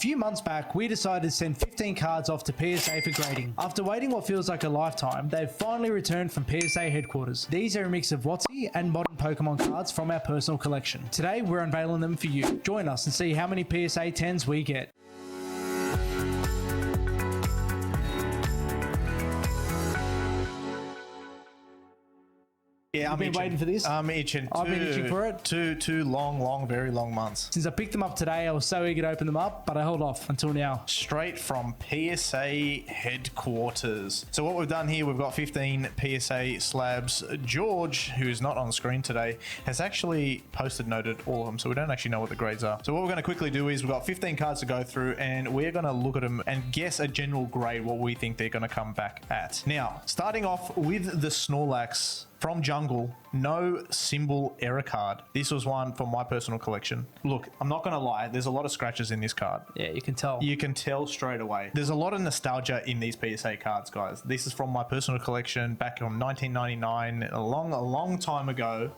few months back, we decided to send 15 cards off to PSA for grading. After waiting what feels like a lifetime, they've finally returned from PSA headquarters. These are a mix of WOTC and modern Pokemon cards from our personal collection. Today, we're unveiling them for you. Join us and see how many PSA 10s we get. Yeah, I've been waiting for this. I'm itching. I've been itching for it. Two long, very long months. Since I picked them up today, I was so eager to open them up, but I held off until now. Straight from PSA headquarters. So what we've done here, we've got 15 PSA slabs. George, who is not on screen today, has actually noted all of them, so we don't actually know what the grades are. So what we're going to quickly do is we've got 15 cards to go through, and we're going to look at them and guess a general grade, what we think they're going to come back at. Now, starting off with the Snorlax from Jungle, no symbol error card. This was one from my personal collection. Look, I'm not going to lie, there's a lot of scratches in this card. Yeah, you can tell. You can tell straight away. There's a lot of nostalgia in these PSA cards, guys. This is from my personal collection back in 1999, a long time ago.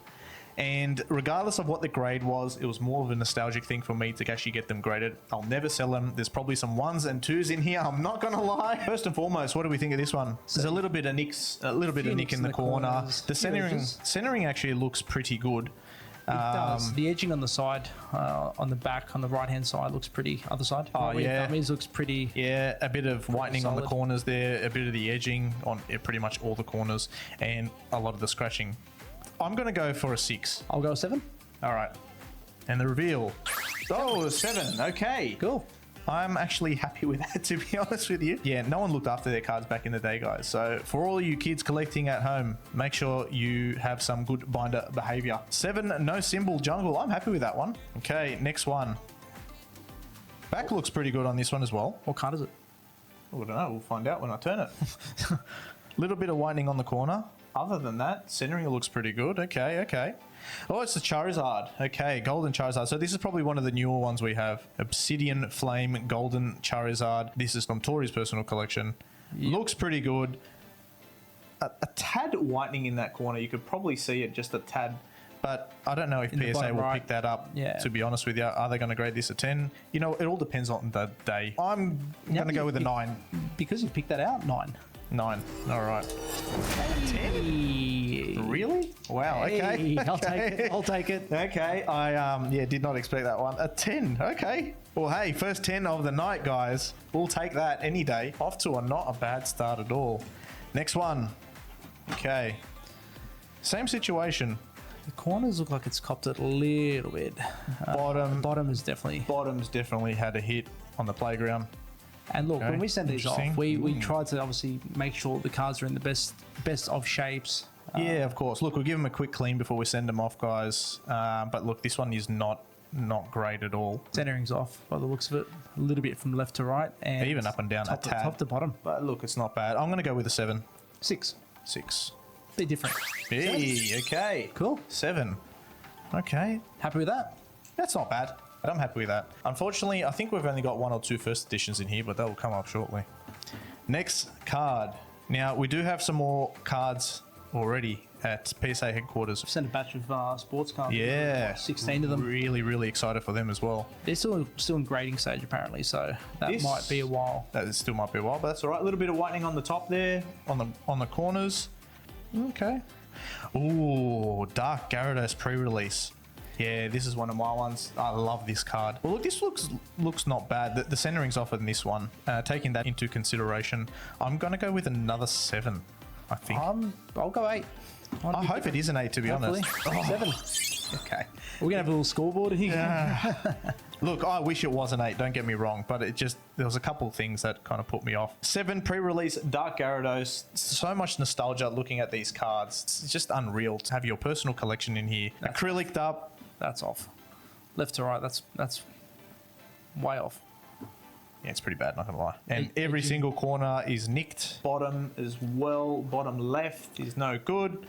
And regardless of what the grade was, it was more of a nostalgic thing for me to actually get them graded. I'll never sell them. There's probably some 1s and 2s in here, I'm not gonna lie. First and foremost, what do we think of this one? There's a little bit of nicks, a little bit of nick in the corner. The centering actually looks pretty good. It does. The edging on the side, on the back, on the right hand side looks pretty. Other side, yeah, looks pretty. Yeah, a bit of whitening on the corners there, a bit of the edging on pretty much all the corners, and a lot of the scratching. I'm going to go for a 6. I'll go a 7. All right. And the reveal. Oh, 7. Okay. Cool. I'm actually happy with that, to be honest with you. Yeah, no one looked after their cards back in the day, guys. So for all you kids collecting at home, make sure you have some good binder behavior. 7, no symbol Jungle. I'm happy with that one. Okay, next one. Back looks pretty good on this one as well. What card is it? Oh, I don't know. We'll find out when I turn it. Little bit of whitening on the corner. Other than that, centering looks pretty good. Okay. Oh, it's the Charizard. Okay, Golden Charizard. So this is probably one of the newer ones we have. Obsidian Flame Golden Charizard. This is from Tori's personal collection. Yep. Looks pretty good. A tad whitening in that corner. You could probably see it just a tad. But I don't know if PSA will pick that up, to be honest with you. Are they going to grade this a 10? You know, it all depends on the day. I'm going to go with a 9. Because you picked that out, 9. 9. All right. Hey. 10? Really? Wow. Hey. Okay. I'll take it. Okay. I did not expect that one. A 10. Okay. Well, hey, first 10 of the night, guys. We'll take that any day. Off to not a bad start at all. Next one. Okay. Same situation. The corners look like it's copped it a little bit. Bottom's definitely had a hit on the playground. And look, when we send these off, we tried to obviously make sure the cards are in the best of shapes. Yeah, of course. Look, we'll give them a quick clean before we send them off, guys. But look, this one is not great at all. Centering's off by the looks of it. A little bit from left to right. And even up and down a tad. Top to bottom. But look, it's not bad. I'm going to go with a 7. 6. 6. Bit different. Hey, okay. Cool. 7. Okay. Happy with that? That's not bad. I'm happy with that. Unfortunately, I think we've only got 1 or 2 first editions in here, but that will come up shortly. Next card. Now, we do have some more cards already at PSA headquarters. I've sent a batch of sports cards. Yeah. 16 of them. Really excited for them as well. They're still in grading stage, apparently, so that might be a while. That still might be a while, but that's all right. A little bit of whitening on the top there, on the corners. Okay. Ooh, Dark Gyarados pre-release. Yeah, this is one of my ones. I love this card. Well, look, this looks not bad. The centering's off in this one. Taking that into consideration, I'm going to go with another 7, I think. I'll go 8. I hope it is an 8, to be honest. 7. Okay. We're going to have a little scoreboard here. Look, I wish it was an 8, don't get me wrong, but there was a couple of things that kind of put me off. 7, pre-release Dark Gyarados. So much nostalgia looking at these cards. It's just unreal to have your personal collection in here. Acryliced up. That's off. Left to right, that's way off. Yeah, it's pretty bad, not gonna lie. And every single corner is nicked. Bottom as well. Bottom left is no good.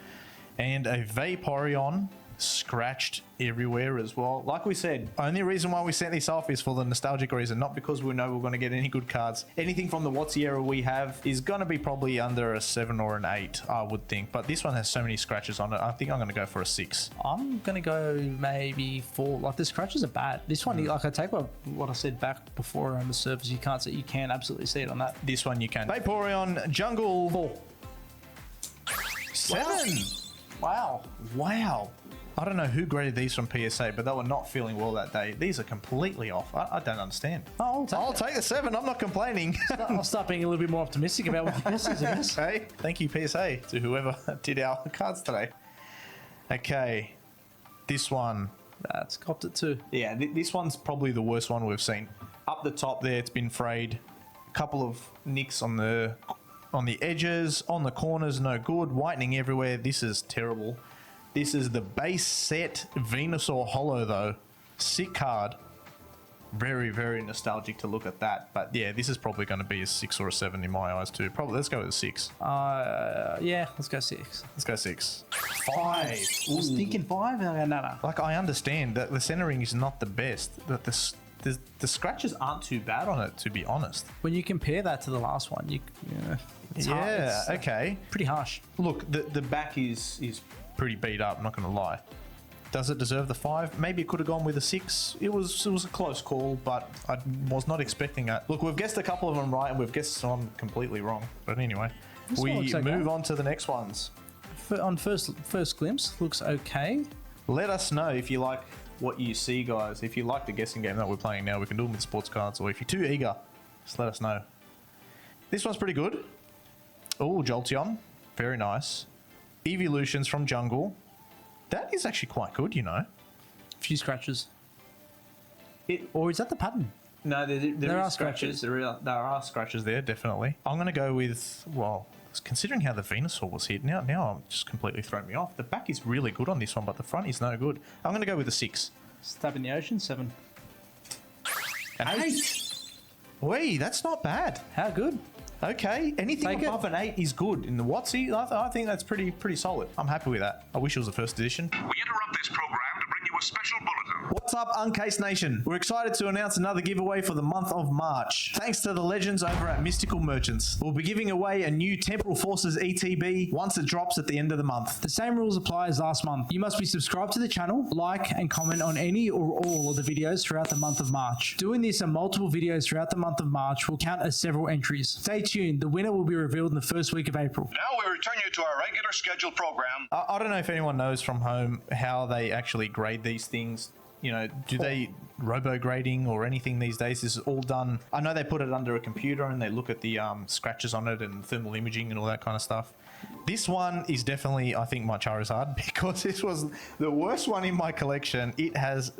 And a Vaporeon scratched everywhere as well. Like we said, only reason why we sent this off is for the nostalgic reason, not because we know we're going to get any good cards. Anything from the WOTC era we have is going to be probably under a 7 or an 8, I would think. But this one has so many scratches on it. I think I'm going to go for a 6. I'm going to go maybe 4. Like, the scratches are bad. This one, like, I take what I said back before on the surface. You can't see, you can absolutely see it on that. This one you can. Vaporeon Jungle 4. 7. Wow. Wow. I don't know who graded these from PSA, but they were not feeling well that day. These are completely off. I don't understand. Oh, I'll take the 7. I'm not complaining. I'll start being a little bit more optimistic about what the best is, I guess. Okay. Thank you, PSA, to whoever did our cards today. Okay. This one. That's copped it too. Yeah, this one's probably the worst one we've seen. Up the top there, it's been frayed. A couple of nicks on the edges, on the corners, no good. Whitening everywhere. This is terrible. This is the base set Venusaur Holo, though. Sick card. Very, very nostalgic to look at that. But yeah, this is probably going to be a 6 or a 7 in my eyes too. Probably, let's go with a 6. Yeah, let's go 6. Let's go 6. 5. I was thinking 5, and I go, no. Like, I understand that the centering is not the best. That the scratches aren't too bad on it, to be honest. When you compare that to the last one, it's hard. It's, okay. Pretty harsh. Look, the back is pretty beat up, I'm not going to lie. Does it deserve the 5? Maybe it could have gone with a 6. It was a close call, but I was not expecting that. Look, we've guessed a couple of them right, and we've guessed some completely wrong. But anyway, we move on to the next ones. On first glimpse, looks okay. Let us know if you like what you see, guys. If you like the guessing game that we're playing now, we can do them with sports cards, or if you're too eager, just let us know. This one's pretty good. Oh, Jolteon. Very nice. Evolutions from Jungle. That is actually quite good, you know. A few scratches. Or is that the pattern? No, there are is scratches. There are scratches there, definitely. I'm going to go with, well, considering how the Venusaur was hit, now I'm just completely thrown me off. The back is really good on this one, but the front is no good. I'm going to go with a 6. Stab in the ocean, 7. An 8. Wait, that's not bad. How good? Okay, anything above an 8 is good. In the WOTC, I think that's pretty solid. I'm happy with that. I wish it was the first edition. We interrupt this program to bring you a special bulletin. What's up, Uncased Nation? We're excited to announce another giveaway for the month of March. Thanks to the legends over at Mystical Merchants. We'll be giving away a new Temporal Forces ETB once it drops at the end of the month. The same rules apply as last month. You must be subscribed to the channel, like and comment on any or all of the videos throughout the month of March. Doing this on multiple videos throughout the month of March will count as several entries. Stay tuned, the winner will be revealed in the first week of April. Now we return you to our regular scheduled program. I don't know if anyone knows from home how they actually grade these things. You know, do they robo grading or anything these days? This is all done. I know they put it under a computer and they look at the scratches on it and thermal imaging and all that kind of stuff. This one is definitely, I think, my Charizard, because this was the worst one in my collection. It has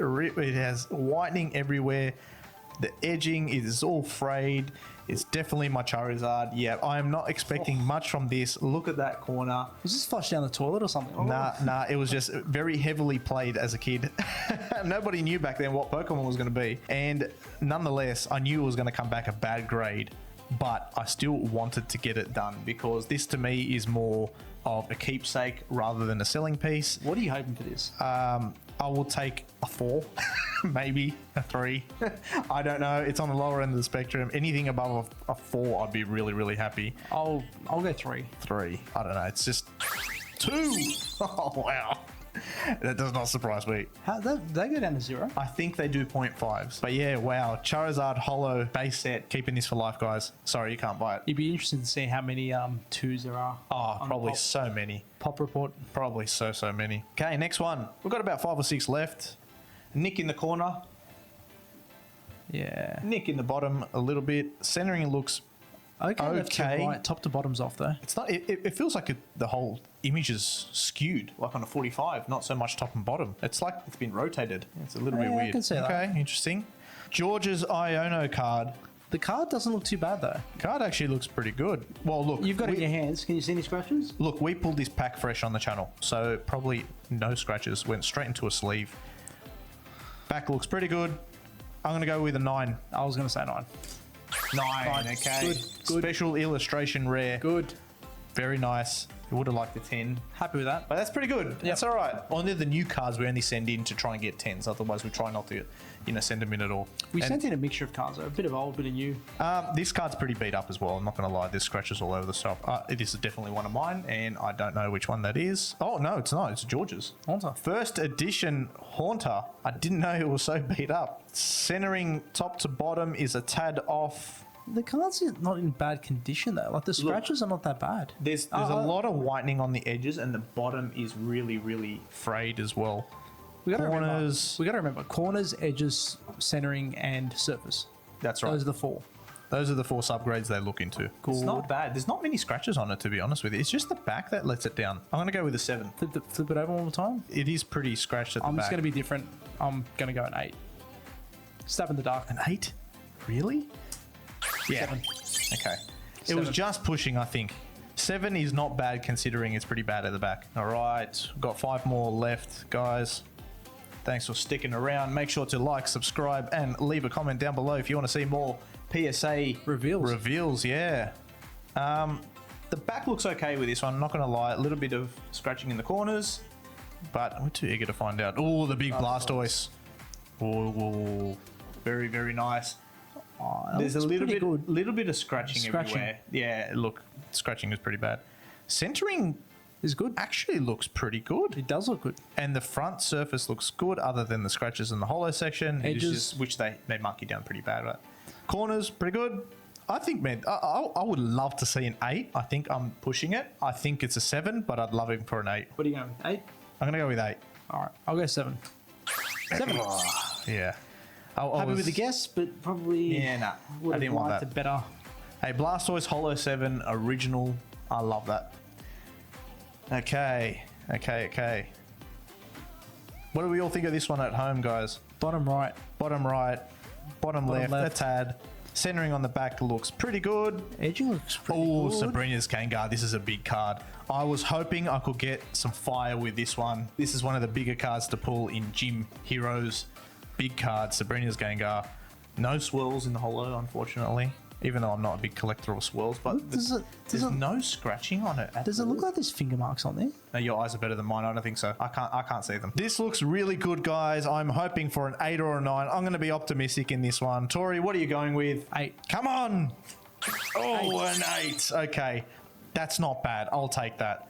whitening everywhere. The edging is all frayed. It's definitely my Charizard. Yeah, I am not expecting much from this. Look at that corner. Was this flushed down the toilet or something? Nah, it was just very heavily played as a kid. Nobody knew back then what Pokemon was going to be. And nonetheless, I knew it was going to come back a bad grade, but I still wanted to get it done because this to me is more of a keepsake rather than a selling piece. What are you hoping for this? I will take a 4, maybe a 3. I don't know. It's on the lower end of the spectrum. Anything above a 4, I'd be really, really happy. I'll go 3. 3. I don't know. It's just 2. Oh, wow. That does not surprise me. How they go down to 0? I think they do 0.5s. But yeah, wow. Charizard Holo base set. Keeping this for life, guys. Sorry, you can't buy it. You'd be interested to see how many 2s there are. Oh, probably so many. Pop report. Probably so many. Okay, next one. We've got about 5 or 6 left. Nick in the corner. Yeah. Nick in the bottom a little bit. Centering looks okay. Left to right. Top to bottom's off though. It's not. It feels like the whole image is skewed, like on a 45. Not so much top and bottom. It's like it's been rotated. It's a little bit weird. I can see that. Okay, interesting. George's Iono card. The card doesn't look too bad though. Card actually looks pretty good. Well, look, you've got it in your hands. Can you see any scratches? Look, we pulled this pack fresh on the channel, so probably no scratches. Went straight into a sleeve. Back looks pretty good. I'm going to go with a 9. I was going to say 9. 9, okay. Good. Special illustration rare. Good. Very nice. Would have liked the 10. Happy with that. But that's pretty good. That's all right. Only the new cards we only send in to try and get 10s. Otherwise, we try not to, send them in at all. We sent in a mixture of cards, though. A bit of old, bit of new. This card's pretty beat up as well. I'm not going to lie. There's scratches all over the shop. This is definitely one of mine, and I don't know which one that is. Oh, no, it's not. It's George's. Haunter. First edition Haunter. I didn't know it was so beat up. Centering top to bottom is a tad off. The cards are not in bad condition, though. Like, the scratches are not that bad. There's a lot of whitening on the edges, and the bottom is really, really frayed as well. We got to Corners. remember corners, edges, centering, and surface. That's right. Those are the four. Those are the 4 subgrades they look into. It's not bad. There's not many scratches on it, to be honest with you. It's just the back that lets it down. I'm going to go with a 7. Flip it over one more time. It is pretty scratched at the back. I'm just going to be different. I'm going to go an 8. Stab in the dark. An 8? Really? Yeah. 7. Okay. It was 7. just pushing, I think. 7 is not bad considering it's pretty bad at the back. All right. Got 5 more left, guys. Thanks for sticking around. Make sure to like, subscribe, and leave a comment down below if you want to see more PSA reveals. Yeah. The back looks okay with this one. I'm not going to lie. A little bit of scratching in the corners, but we're too eager to find out. Oh, the big Blastoise. Oh, very, very nice. There's a little bit of scratching everywhere. Yeah, look, scratching is pretty bad. Centering is good. Actually looks pretty good. It does look good. And the front surface looks good other than the scratches in the hollow section. Edges. Which they mark you down pretty bad, right? Corners, pretty good. I think, man, I would love to see an 8. I think I'm pushing it. I think it's a 7, but I'd love it for an 8. What are you going with? 8? I'm going to go with 8. All right. I'll go 7. 7. Yeah. Happy with the guess, but probably I didn't want that. Better. Hey, Blastoise Hollow 7 original. I love that. Okay. What do we all think of this one at home, guys? Bottom right. Bottom left, a tad. Centering on the back looks pretty good. Edging looks pretty good. Oh, Sabrina's Kangar. This is a big card. I was hoping I could get some fire with this one. This is one of the bigger cards to pull in Gym Heroes. Big card, Sabrina's Kangar. No swirls in the holo, unfortunately. Even though I'm not a big collector of swirls, but there's no scratching on it. Does it look like there's finger marks on there? No, your eyes are better than mine. I don't think so. I can't see them. This looks really good, guys. I'm hoping for an 8 or a 9. I'm going to be optimistic in this one. Tori, what are you going with? 8. Come on. Oh, 8. An 8. Okay. That's not bad. I'll take that.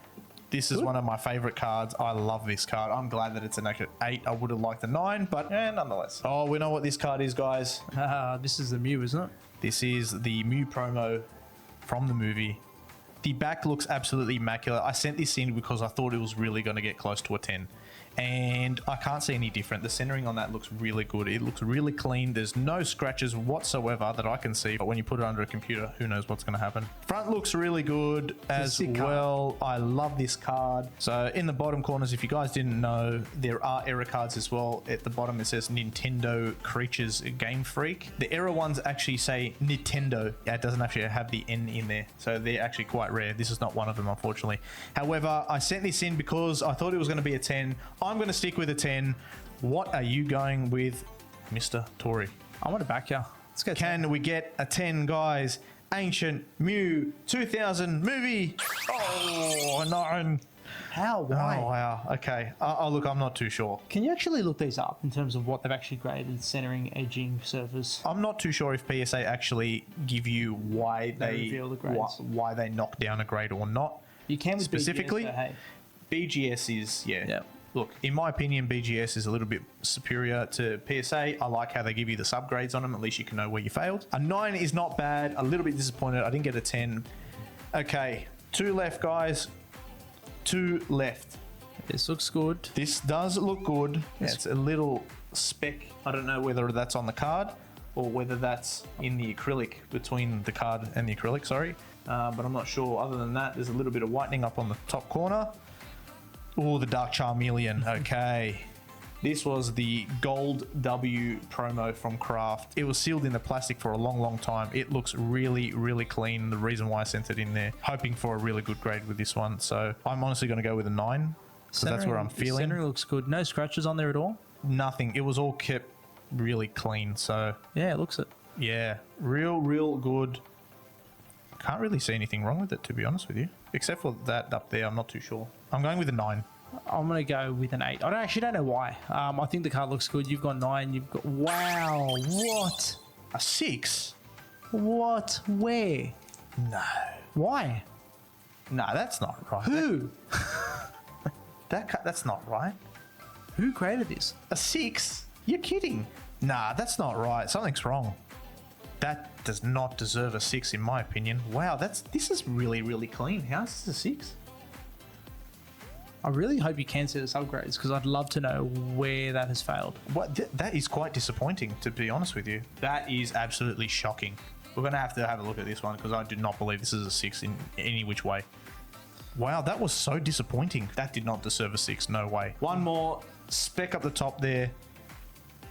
This is one of my favorite cards. I love this card. I'm glad that it's an accurate 8. I would have liked a 9, but nonetheless. Oh, we know what this card is, guys. This is the Mew, isn't it? This is the Mew promo from the movie. The back looks absolutely immaculate. I sent this in because I thought it was really going to get close to a 10. And I can't see any different. The centering on that looks really good. It looks really clean. There's no scratches whatsoever that I can see. But when you put it under a computer, who knows what's going to happen. Front looks really good as well. I love this card. So in the bottom corners, if you guys didn't know, there are error cards as well. At the bottom, it says Nintendo Creatures Game Freak. The error ones actually say Nintendo. It doesn't actually have the N in there. So they're actually quite rare. This is not one of them, unfortunately. However, I sent this in because I thought it was going to be a 10. I'm going to stick with a 10. What are you going with, Mr. Tory? I want to back you. Let's go. Can we get a 10, guys? Ancient Mew 2000 movie. Oh, 9. How? Why? Oh, wow. Okay. Look, I'm not too sure. Can you actually look these up in terms of what they've actually graded, centering, edging, surface? I'm not too sure if PSA actually give you why they reveal the grades. why they knock down a grade or not. You can with specifically. BGS, but hey. BGS is Look, in my opinion, BGS is a little bit superior to PSA. I like how they give you the subgrades on them. At least you can know where you failed. A 9 is not bad. A little bit disappointed. I didn't get a 10. Okay, 2 left, guys. 2 left. This looks good. This does look good. It's a little speck. I don't know whether that's on the card or whether that's in the acrylic, between the card and the acrylic, sorry. But I'm not sure. Other than that, there's a little bit of whitening up on the top corner. Oh, the Dark Charmeleon. Okay. This was the Gold W promo from Craft. It was sealed in the plastic for a long, long time. It looks really, really clean. The reason why I sent it in there, hoping for a really good grade with this one. So I'm honestly going to go with a 9 because that's where I'm feeling. Centering looks good. No scratches on there at all? Nothing. It was all kept really clean. So yeah, it looks it. Yeah, real good Can't really see anything wrong with it, to be honest with you. Except for that up there, I'm not too sure. I'm going with a 9. I'm going to go with an 8. I actually don't know why. I think the card looks good. You've got 9. You've got... Wow. What? A 6? What? Where? No. Why? No, that's not right. Who? That's not right. Who created this? A 6? You're kidding. Nah, that's not right. Something's wrong. That does not deserve a 6 in my opinion. Wow, this is really, really clean. How is this a 6? I really hope you can see the subgrades because I'd love to know where that has failed. What? That is quite disappointing, to be honest with you. That is absolutely shocking. We're going to have a look at this one because I do not believe this is a 6 in any which way. Wow, that was so disappointing. That did not deserve a 6. No way. One more speck up the top there.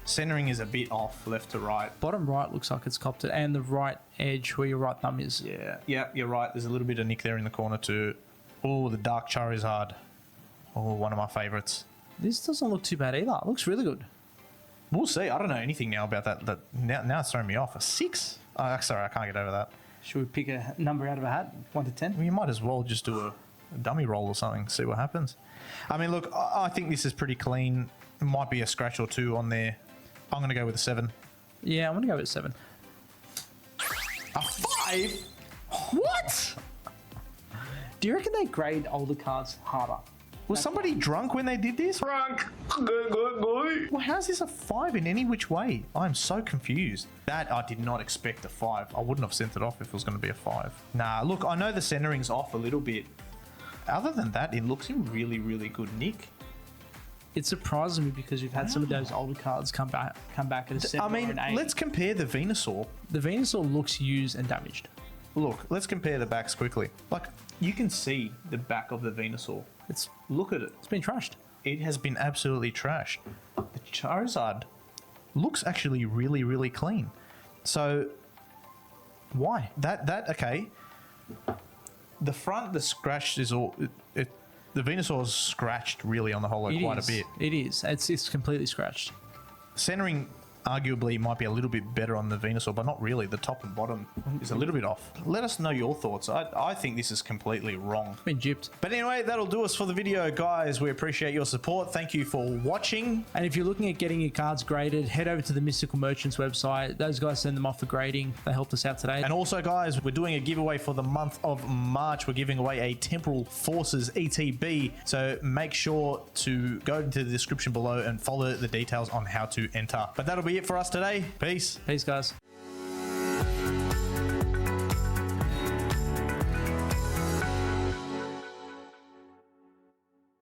Centering is a bit off left to right. Bottom right looks like it's copped it, and the right edge where your right thumb is. Yeah, you're right. There's a little bit of nick there in the corner too. Oh, the dark Charizard. Oh, one of my favorites. This doesn't look too bad either. It looks really good. We'll see. I don't know anything now about that. Now it's throwing me off. A 6? Oh, sorry, I can't get over that. Should we pick a number out of a hat? 1 to 10? Well, you might as well just do a dummy roll or something, see what happens. I mean, look, I think this is pretty clean. It might be a scratch or 2 on there. I'm going to go with a 7. Yeah, I'm going to go with 7. A 5? What? Do you reckon they grade older cards harder? Was somebody drunk when they did this? Drunk. Well, how's this a 5 in any which way? I'm so confused. That I did not expect a 5. I wouldn't have sent it off if it was going to be a 5. Nah, look, I know the centering's off a little bit. Other than that, it looks in really, really good nick. It surprises me because you've had some of those older cards come back at a 7 I or mean, an 8. let's compare the Venusaur. The Venusaur looks used and damaged. Look, let's compare the backs quickly. Like, you can see the back of the Venusaur. Look at it. It's been trashed. It has been absolutely trashed. The Charizard looks actually really, really clean. So, Why? okay. The front, the scratch is all... The Venusaur's scratched really on the holo quite a bit. It is. It's completely scratched. Centering arguably might be a little bit better on the Venusaur, but not really. The top and bottom is a little bit off. Let us know your thoughts. I think this is completely wrong. Been gypped. But anyway, that'll do us for the video, guys. We appreciate your support. Thank you for watching. And if you're looking at getting your cards graded, head over to the Mystical Merchants website. Those guys send them off for grading. They helped us out today. And also, guys, we're doing a giveaway for the month of March. We're giving away a Temporal Forces ETB. So make sure to go into the description below and follow the details on how to enter. But that'll be it for us today. Peace. Peace, guys.